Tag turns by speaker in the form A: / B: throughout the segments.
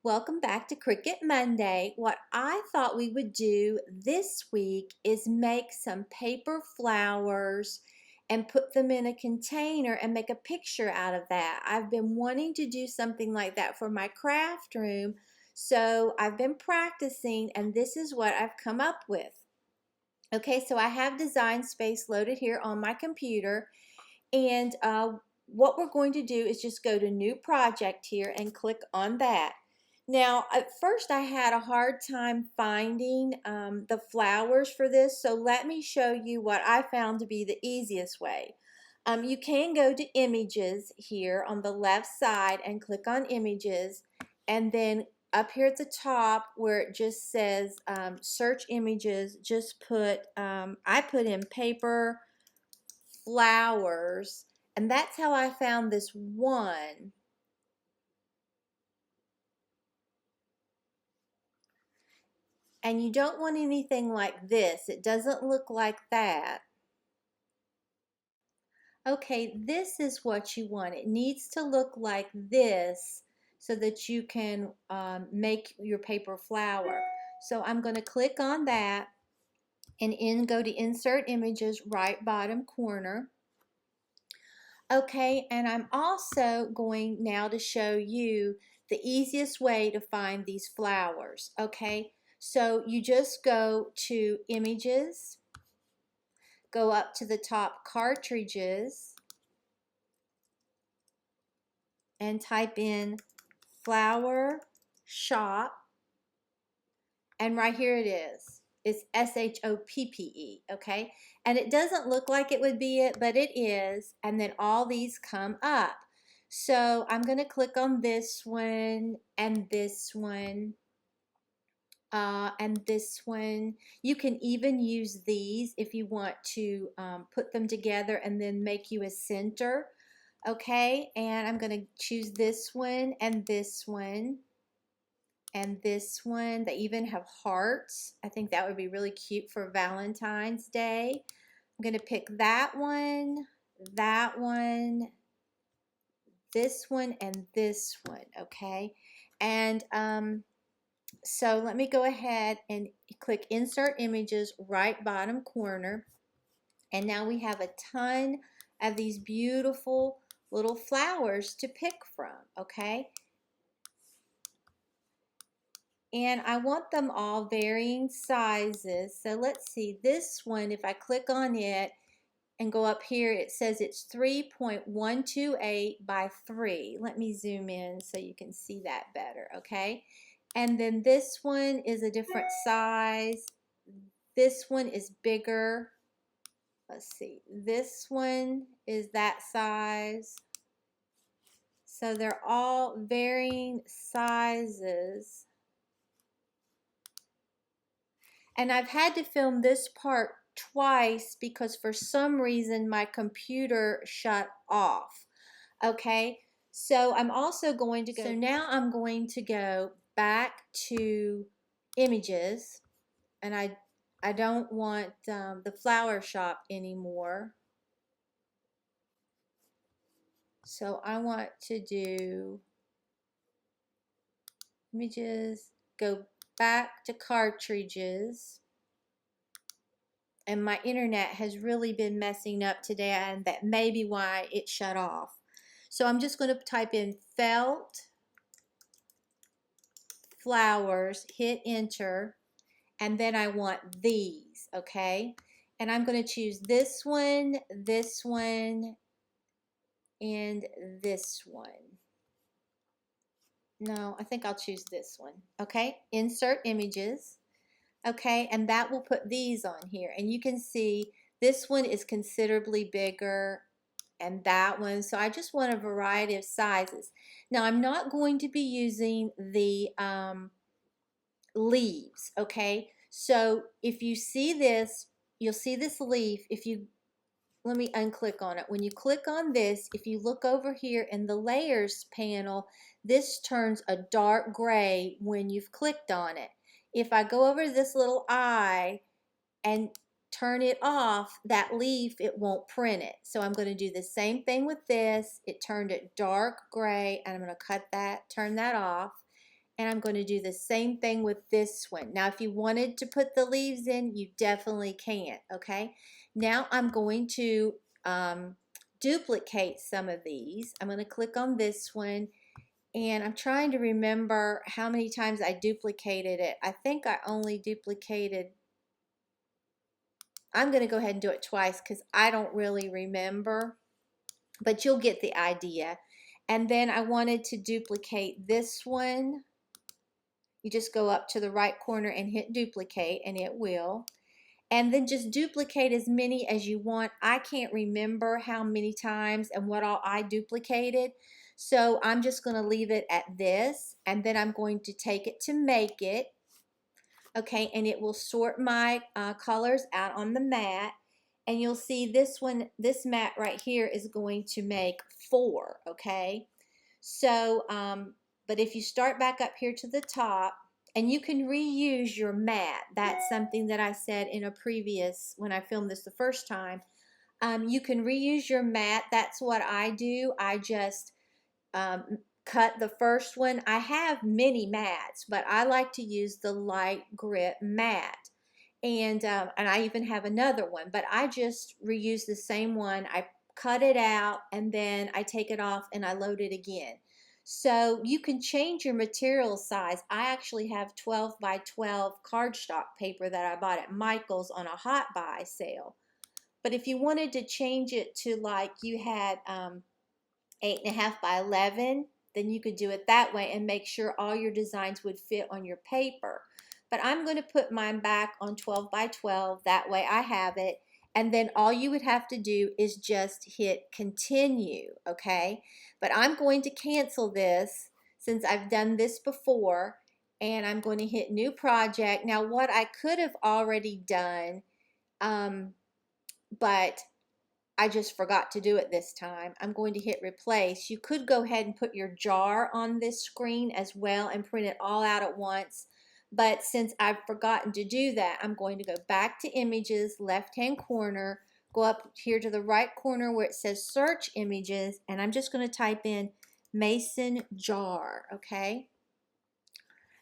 A: Welcome back to Cricut Monday. What I thought we would do this week is make some paper flowers and put them in a container and make a picture out of that. I've been wanting to do something like that for my craft room, so I've been practicing and this is what I've come up with. Okay, so I have Design Space loaded here on my computer, and what we're going to do is just go to New Project here and click on that. Now, at first I had a hard time finding the flowers for this, so let me show you what I found to be the easiest way. You can go to Images here on the left side and click on Images, and then up here at the top where it just says Search Images, just put, I put in paper flowers, and that's how I found this one. And you don't want anything like this. It doesn't look like that. Okay, this is what you want. It needs to look like this so that you can make your paper flower. So I'm going to click on that and go to Insert Images, right bottom corner. Okay, and I'm also going now to show you the easiest way to find these flowers. Okay, so you just go to Images, go up to the top Cartridges, and type in Flower Shop, and right here it is. It's SHOPPE, okay? And it doesn't look like it would be it, but it is, and then all these come up. So I'm going to click on this one and this one and this one. You can even use these if you want to put them together and then make you a center. Okay, and I'm going to choose this one and this one and this one. They even have hearts. I think that would be really cute for Valentine's Day. I'm going to pick that one, this one, and this one, okay? And so let me go ahead and click Insert Images, right bottom corner. And now we have a ton of these beautiful little flowers to pick from, okay? And I want them all varying sizes. So let's see, this one, if I click on it and go up here, it says it's 3.128 by 3. Let me zoom in so you can see that better, okay? And then this one is a different size. This one is bigger. Let's see, this one is that size. So they're all varying sizes. And I've had to film this part twice because for some reason my computer shut off. Okay, so I'm also going to go, so now I'm going to go back to Images, and I don't want the flower shop anymore. So I want to do Images, go back to Cartridges. And my internet has really been messing up today, and that may be why it shut off. So I'm just going to type in felt flowers, hit enter, and then I want these, okay? And I'm going to choose this one, and this one. No, I think I'll choose this one, okay? Insert Images. Okay, and that will put these on here, and you can see this one is considerably bigger and that one, so I just want a variety of sizes. Now I'm not going to be using the leaves, okay? So if you see this, you'll see this leaf. If you, let me unclick on it. When you click on this, if you look over here in the layers panel, this turns a dark gray when you've clicked on it. If I go over this little eye and turn it off, that leaf, it won't print it. So I'm going to do the same thing with this. It turned it dark gray, and I'm going to cut that, turn that off. And I'm going to do the same thing with this one. Now, if you wanted to put the leaves in, you definitely can, okay? Now I'm going to duplicate some of these. I'm going to click on this one, and I'm trying to remember how many times I duplicated it. I think I only duplicated, I'm going to go ahead and do it twice because I don't really remember, but you'll get the idea. And then I wanted to duplicate this one. You just go up to the right corner and hit duplicate, and it will. And then just duplicate as many as you want. I can't remember how many times and what all I duplicated. So I'm just going to leave it at this, and then I'm going to take it to Make It. Okay, and it will sort my colors out on the mat. And you'll see this one, this mat right here is going to make 4, okay? So, but if you start back up here to the top, and you can reuse your mat. That's something that I said in a previous, when I filmed this the first time. You can reuse your mat. That's what I do. I just cut the first one. I have many mats, but I like to use the light grit mat. And I even have another one, but I just reuse the same one. I cut it out, and then I take it off and I load it again. So you can change your material size. I actually have 12 by 12 cardstock paper that I bought at Michael's on a hot buy sale. But if you wanted to change it to like you had 8.5 by 11, then you could do it that way and make sure all your designs would fit on your paper. But I'm going to put mine back on 12 by 12. That way I have it. And then all you would have to do is just hit continue, okay? But I'm going to cancel this since I've done this before, and I'm going to hit new project. Now what I could have already done, but I just forgot to do it this time. I'm going to hit replace. You could go ahead and put your jar on this screen as well and print it all out at once. But since I've forgotten to do that, I'm going to go back to images, left-hand corner, go up here to the right corner where it says search images, and I'm just going to type in mason jar, okay?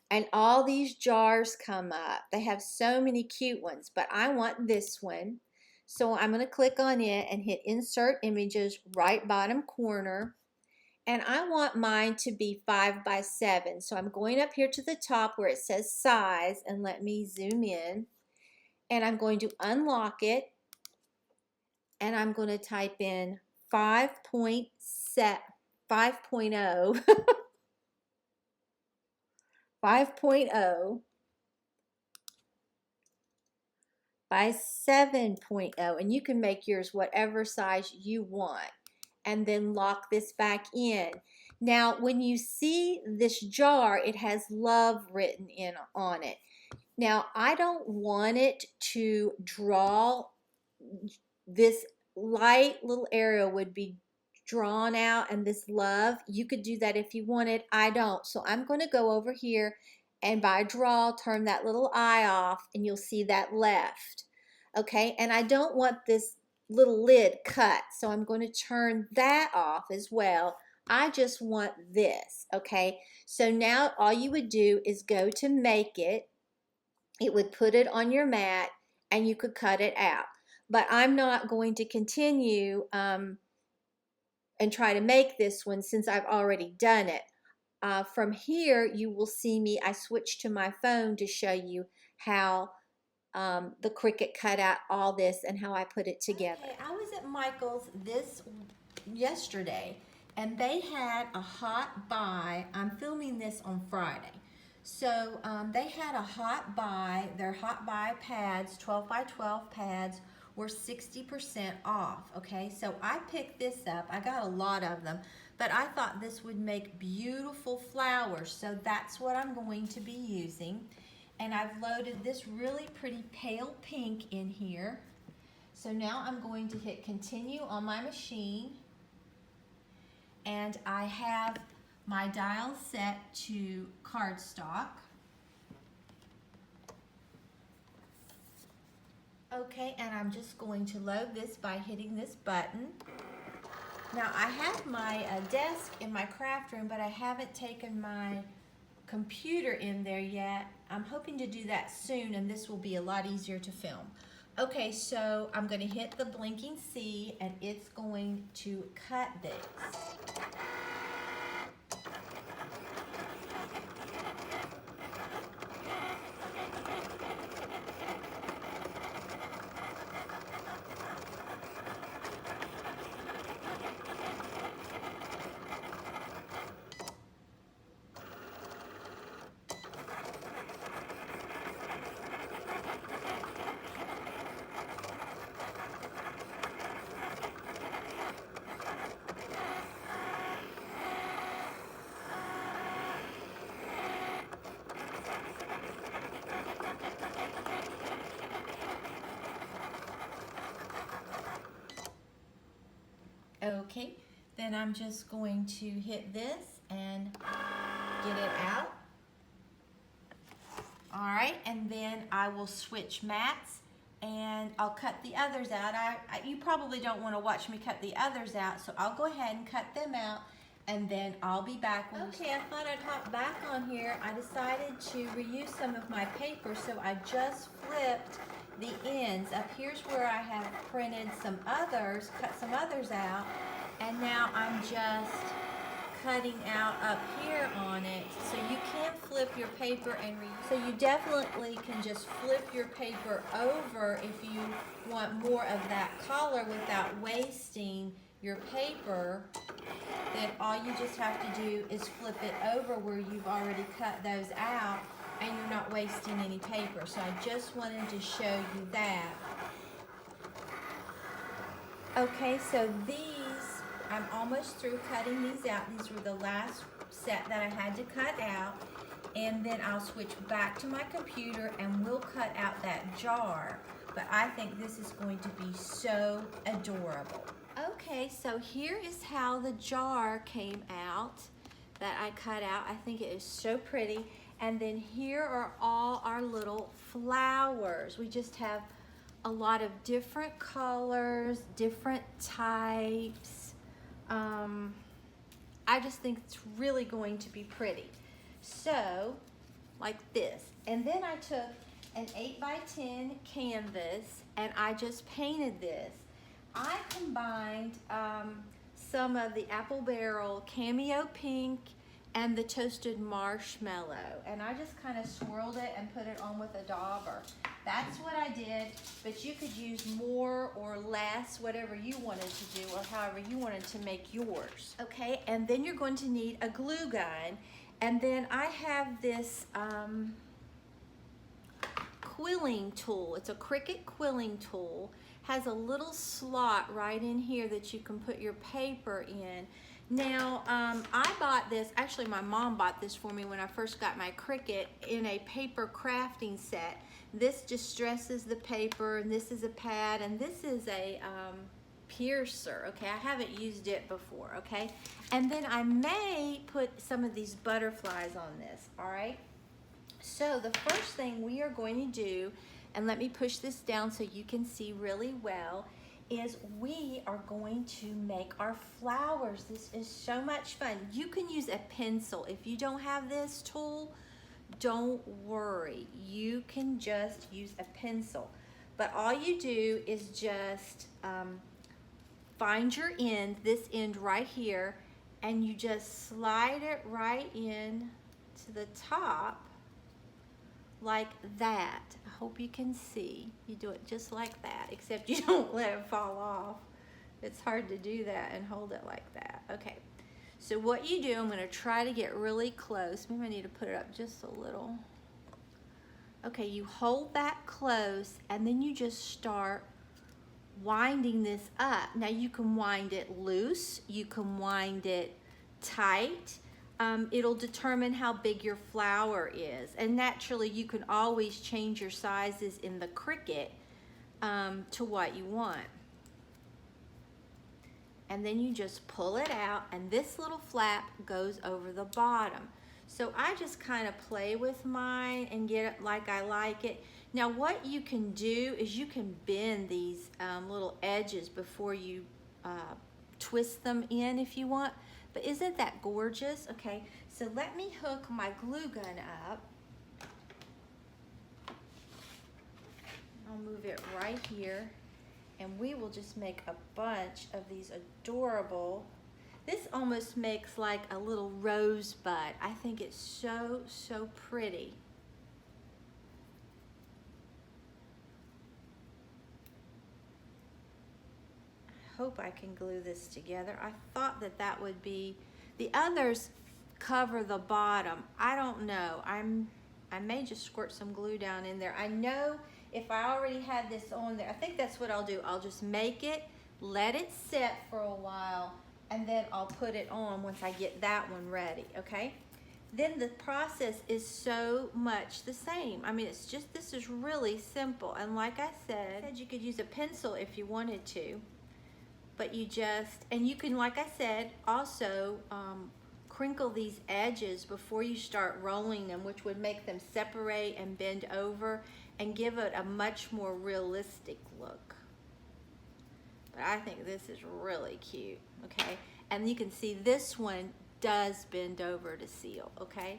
A: And all these jars come up. They have so many cute ones, but I want this one. So I'm going to click on it and hit insert images, right bottom corner. And I want mine to be 5 by 7. So I'm going up here to the top where it says size, and let me zoom in. And I'm going to unlock it, and I'm going to type in 5.7, 5.0, 5.0 by 7.0, and you can make yours whatever size you want. And then lock this back in. Now, when you see this jar, it has love written in on it. Now, I don't want it to draw, this light little area would be drawn out, and this love, you could do that if you wanted. I don't. So I'm going to go over here and by draw, turn that little eye off, and you'll see that left. Okay, and I don't want this little lid cut, so I'm going to turn that off as well. I just want this, okay? So now all you would do is go to Make It. It would put it on your mat, and you could cut it out. But I'm not going to continue and try to make this one since I've already done it. From here, you will see me, I switched to my phone to show you how the Cricut cut out all this and how I put it together. Okay, I was at Michael's yesterday, and they had a hot buy. I'm filming this on Friday. So they had a hot buy. Their hot buy pads, 12 by 12 pads, were 60% off, okay? So I picked this up. I got a lot of them, but I thought this would make beautiful flowers, so that's what I'm going to be using. And I've loaded this really pretty pale pink in here. So now I'm going to hit continue on my machine, and I have my dial set to cardstock. Okay, and I'm just going to load this by hitting this button. Now I have my desk in my craft room, but I haven't taken my computer in there yet. I'm hoping to do that soon, and this will be a lot easier to film. Okay, so I'm going to hit the blinking C, and it's going to cut this. Okay, then I'm just going to hit this and get it out. All right, and then I will switch mats and I'll cut the others out. You probably don't want to watch me cut the others out, so I'll go ahead and cut them out, and then I'll be back. Okay, I thought I'd hop back on here. I decided to reuse some of my paper, so I just flipped the ends. Up here's where I have printed some others, cut some others out, and now I'm just cutting out up here on it. So you can flip your paper and so you definitely can just flip your paper over if you want more of that color without wasting your paper. Then all you just have to do is flip it over where you've already cut those out, and you're not wasting any paper. So I just wanted to show you that. Okay, so I'm almost through cutting these out. These were the last set that I had to cut out. And then I'll switch back to my computer and we'll cut out that jar. But I think this is going to be so adorable. Okay, so here is how the jar came out that I cut out. I think it is so pretty. And then here are all our little flowers. We just have a lot of different colors, different types. I just think it's really going to be pretty. So, like this. And then I took an 8x10 canvas and I just painted this. I combined some of the Apple Barrel Cameo Pink and the Toasted Marshmallow, and I just kind of swirled it and put it on with a dauber. That's what I did, but you could use more or less, whatever you wanted to do or however you wanted to make yours. Okay, and then you're going to need a glue gun, and then I have this quilling tool. It's a Cricut Quilling Tool. Has a little slot right in here that you can put your paper in. Now, I bought this, actually my mom bought this for me when I first got my Cricut in a paper crafting set. This just stresses the paper, and this is a pad, and this is a piercer, okay? I haven't used it before, okay? And then I may put some of these butterflies on this, all right? So the first thing we are going to do, and let me push this down so you can see really well, is we are going to make our flowers. This is so much fun. You can use a pencil. If you don't have this tool, don't worry. You can just use a pencil. But all you do is just find your end, this end right here, and you just slide it right in to the top like that. I hope you can see. You do it just like that, except you don't let it fall off. It's hard to do that and hold it like that. Okay, so what you do, I'm going to try to get really close. Maybe I need to put it up just a little. Okay, you hold that close and then you just start winding this up. Now you can wind it loose, you can wind it tight. It'll determine how big your flower is, and naturally you can always change your sizes in the Cricut to what you want. And then you just pull it out, and this little flap goes over the bottom. So I just kind of play with mine and get it like I like it. Now what you can do is you can bend these little edges before you twist them in if you want. But isn't that gorgeous? Okay, so let me hook my glue gun up. I'll move it right here, and we will just make a bunch of these adorable. This almost makes like a little rosebud. I think it's so, so pretty. I hope I can glue this together. I thought that that would be, the others cover the bottom. I don't know. I may just squirt some glue down in there. I know if I already had this on there, I think that's what I'll do. I'll just make it, let it sit for a while, and then I'll put it on once I get that one ready, okay? Then the process is so much the same. I mean, it's just, this is really simple. And like I said, you could use a pencil if you wanted to, but you just, and you can, like I said, also crinkle these edges before you start rolling them, which would make them separate and bend over and give it a much more realistic look. But I think this is really cute, okay? And you can see this one does bend over to seal, okay?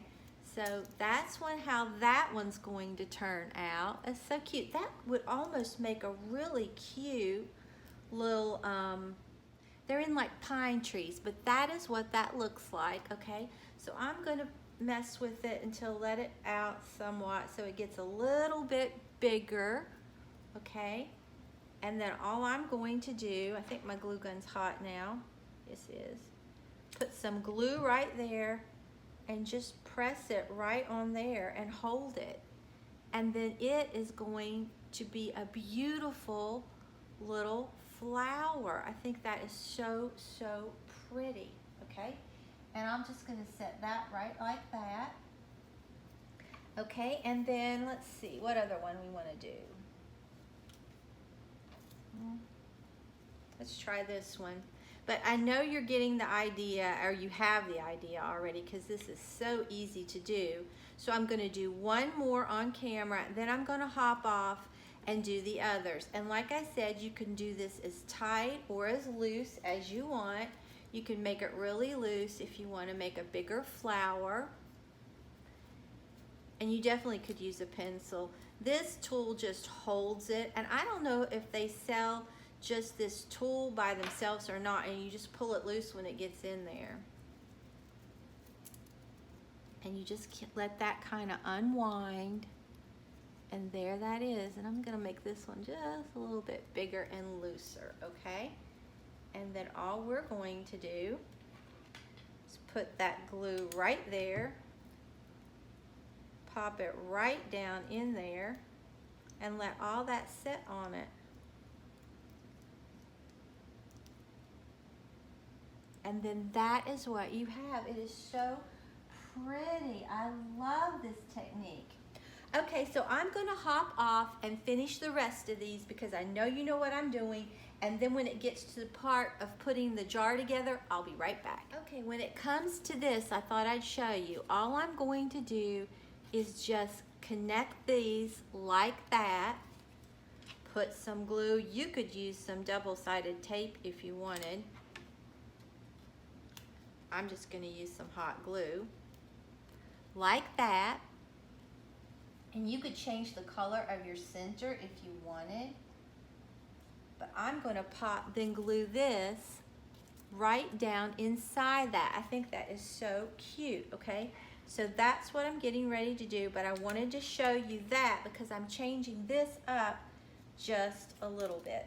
A: So that's how that one's going to turn out. It's so cute. That would almost make a really cute little, they're in like pine trees, but that is what that looks like, okay? So I'm gonna mess with it until let it out somewhat so it gets a little bit bigger, okay? And then all I'm going to do, I think my glue gun's hot now. Yes, it is. Put some glue right there and just press it right on there and hold it. And then it is going to be a beautiful little flower. I think that is so, so pretty, okay? And I'm just gonna set that right like that. Okay, and then let's see, what other one we wanna do? Let's try this one. But I know you're getting the idea, or you have the idea already, because this is so easy to do. So I'm gonna do one more on camera, then I'm gonna hop off and do the others. And like I said, you can do this as tight or as loose as you want. You can make it really loose if you want to make a bigger flower. And you definitely could use a pencil. This tool just holds it, and I don't know if they sell just this tool by themselves or not, and you just pull it loose when it gets in there. And you just let that kind of unwind. And there that is, and I'm gonna make this one just a little bit bigger and looser, okay? And then all we're going to do is put that glue right there, pop it right down in there, and let all that sit on it. And then that is what you have. It is so pretty. I love this technique. Okay, so I'm gonna hop off and finish the rest of these because I know you know what I'm doing, and then when it gets to the part of putting the jar together, I'll be right back. Okay, when it comes to this, I thought I'd show you. All I'm going to do is just connect these like that, put some glue. You could use some double-sided tape if you wanted. I'm just gonna use some hot glue, like that. And you could change the color of your center if you wanted. But I'm gonna then glue this right down inside that. I think that is so cute, okay? So that's what I'm getting ready to do, but I wanted to show you that because I'm changing this up just a little bit.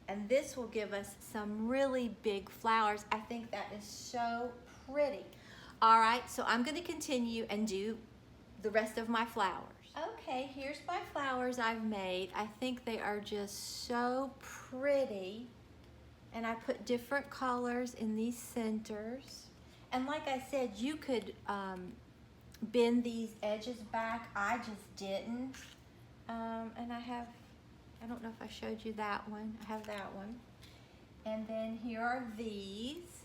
A: And this will give us some really big flowers. I think that is so pretty. All right, so I'm gonna continue and do the rest of my flowers. Okay, here's my flowers I've made. I think they are just so pretty. And I put different colors in these centers. And like I said, you could bend these edges back. I just didn't. And I don't know if I showed you that one. I have that one. And then here are these.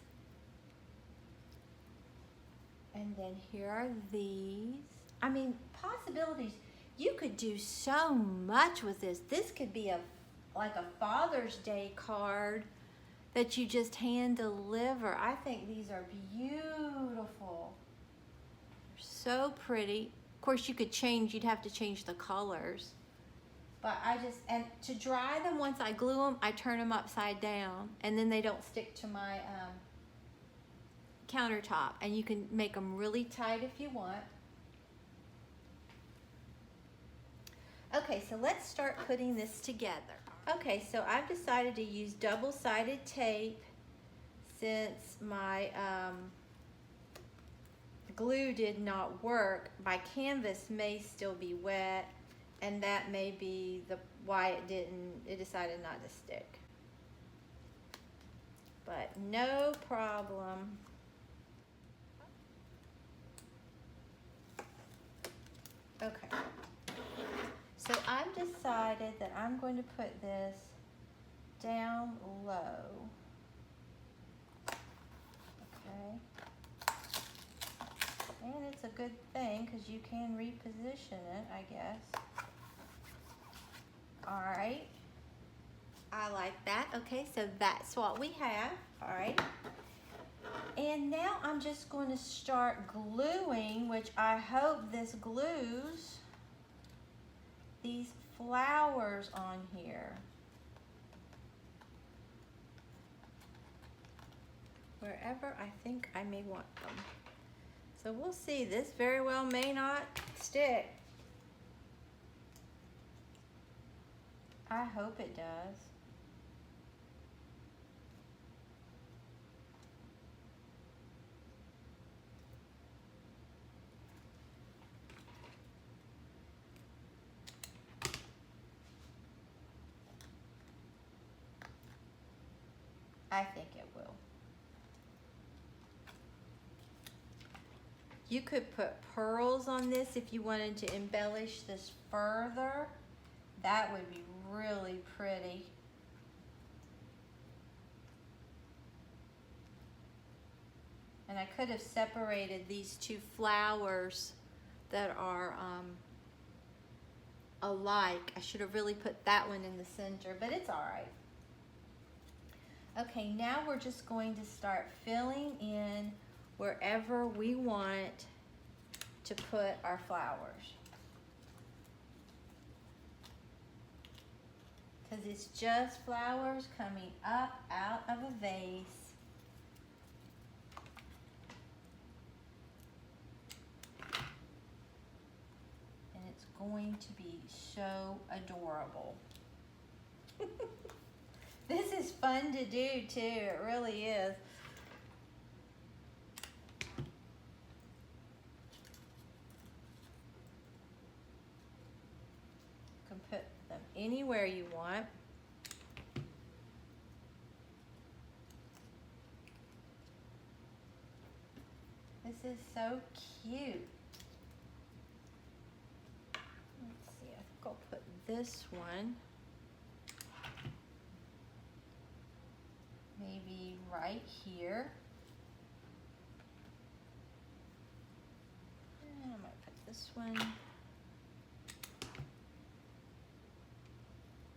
A: And then here are these. I mean, possibilities. You could do so much with this. This could be like a Father's Day card that you just hand deliver. I think these are beautiful. They're so pretty. Of course, you could change, you'd have to change the colors. But and to dry them, once I glue them, I turn them upside down, and then they don't stick to my countertop. And you can make them really tight if you want. Okay, so let's start putting this together. Okay, so I've decided to use double-sided tape since my glue did not work. My canvas may still be wet, and that may be why it decided not to stick. But no problem. Okay. So I've decided that I'm going to put this down low. Okay. And it's a good thing because you can reposition it, I guess. All right. I like that. Okay, so that's what we have. All right. And now I'm just going to start gluing, which I hope this glues these flowers on here. Wherever I think I may want them. So we'll see. This very well may not stick. I hope it does. I think it will. You could put pearls on this if you wanted to embellish this further. That would be really pretty. And I could have separated these two flowers that are alike. I should have really put that one in the center, but it's all right. Okay, now we're just going to start filling in wherever we want to put our flowers. Because it's just flowers coming up out of a vase. And it's going to be so adorable. This is fun to do too, it really is. You can put them anywhere you want. This is so cute. Let's see, I think I'll put this one maybe right here. And I might put this one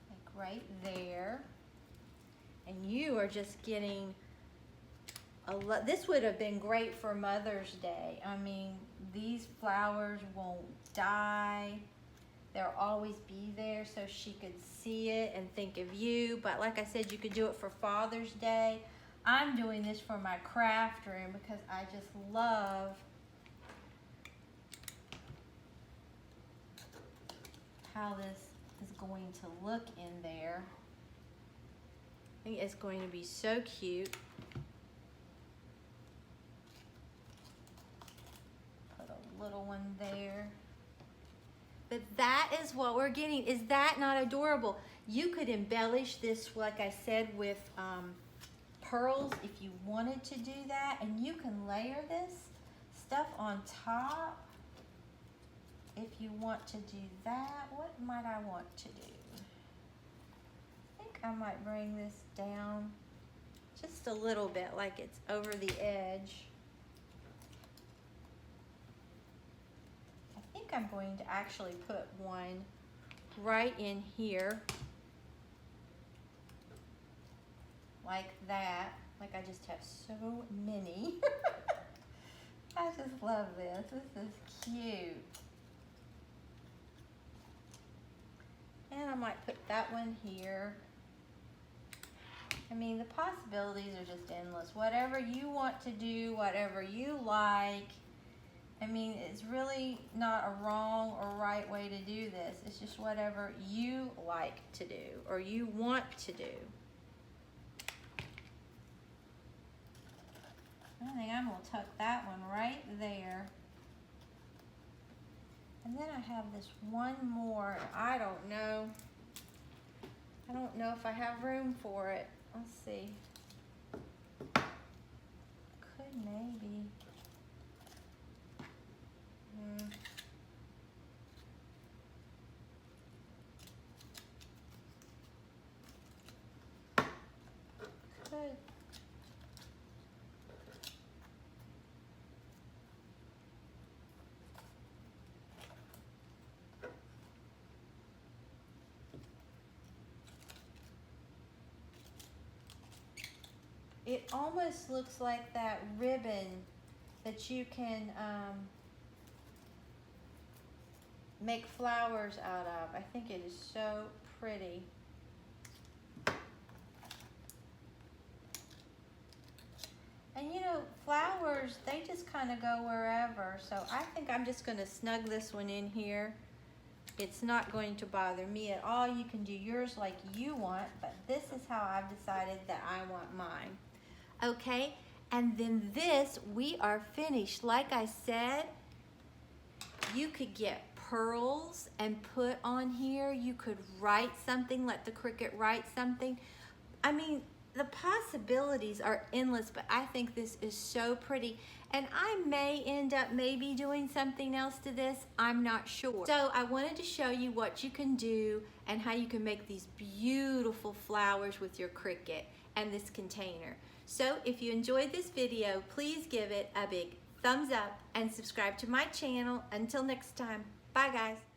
A: like right there. And you are just getting a lot. This would have been great for Mother's Day. I mean, these flowers won't die. They'll always be there so she could see it and think of you. But like I said, you could do it for Father's Day. I'm doing this for my craft room because I just love how this is going to look in there. I think it's going to be so cute. Put a little one there. But that is what we're getting. Is that not adorable? You could embellish this, like I said, with pearls if you wanted to do that. And you can layer this stuff on top if you want to do that. What might I want to do? I think I might bring this down just a little bit, like it's over the edge. I'm going to actually put one right in here like that. Like I just have so many. I just love this. This is cute. And I might put that one here. I mean, the possibilities are just endless. Whatever you want to do, whatever you like. I mean, it's really not a wrong or right way to do this. It's just whatever you like to do or you want to do. I think I'm going to tuck that one right there. And then I have this one more. I don't know. I don't know if I have room for it. Let's see. Could maybe. Could. It almost looks like that ribbon that you can make flowers out of. I think it is so pretty. And you know, flowers, they just kind of go wherever. So I think I'm just going to snug this one in here. It's not going to bother me at all. You can do yours like you want, but this is how I've decided that I want mine. Okay, and then this, we are finished. Like I said, you could get pearls and put on here. You could write something, let the Cricut write something. I mean, the possibilities are endless, but I think this is so pretty. And I may end up maybe doing something else to this. I'm not sure. So I wanted to show you what you can do and how you can make these beautiful flowers with your Cricut and this container. So if you enjoyed this video, please give it a big thumbs up and subscribe to my channel. Until next time, bye guys.